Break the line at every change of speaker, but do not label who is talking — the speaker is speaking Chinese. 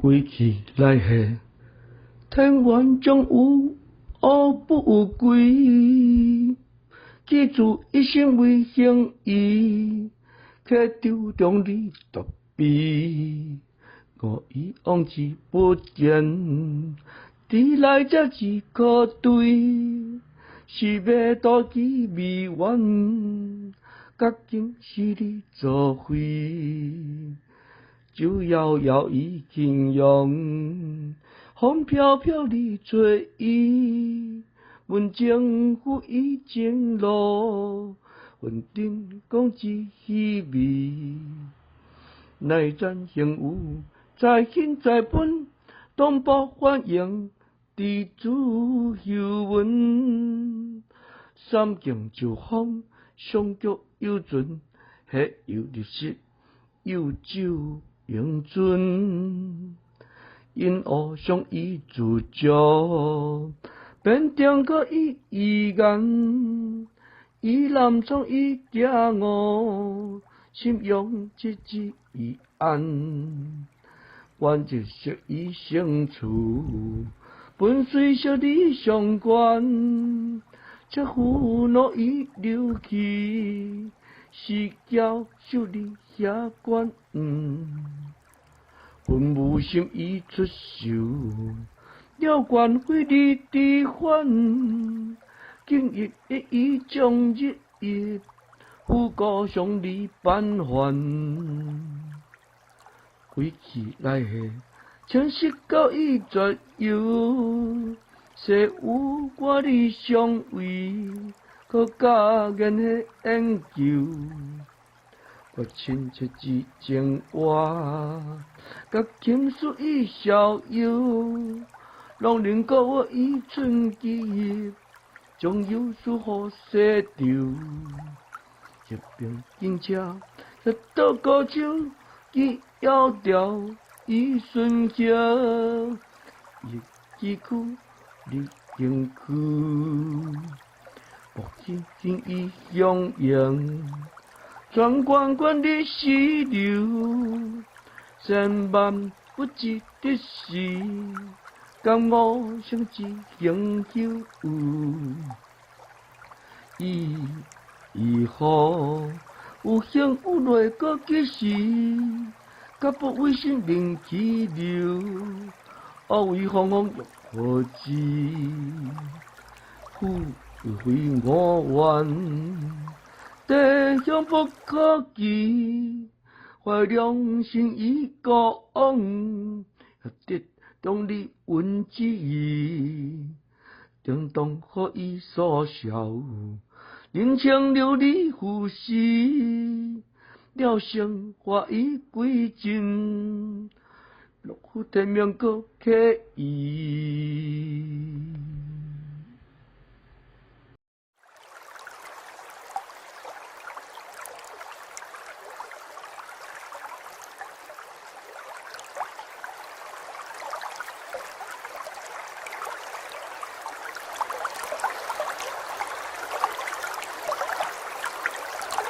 归去来兮，天愿将有恶不归。记住一生为行义，客丢中你独悲。我已忘记不见，迟来这一个对，是要多记未完，甲今是你作废。酒摇摇已经用，风飘飘你追忆。阮情付已经落，阮顶讲一稀微。乃咱行有再兴再本，同胞欢迎地主休文。三更酒风，上局有准，迄有历史，有酒永存。因恶上已自足，变定个伊遗言，伊南创伊惊我，心用一枝伊安。愿一色伊成处，本水小你上悬，这苦恼伊流去，是叫受你遐关。本无心已出手，了关为你抵还，今日已将日夜，负高向你办还。归去来兮，请实到伊绝游，世有我你相偎，可加言迄研究。我亲切之情话，甲情绪已逍遥，拢能够我已存记，将有事好写着。一边警车，一倒高手，伊窈窕已顺行，伊支躯你应去，目睛已响应。全关关的溪流，千万不知的是，甘我相知永久。以后有幸有来个几时，甲不为心灵气流，恶为风风欲何之？苦非我愿。地向不可及，怀良心已高昂，得中你温之意，叮当可以所笑，人情留你呼吸，了生化已归尽，落雨天明个客意。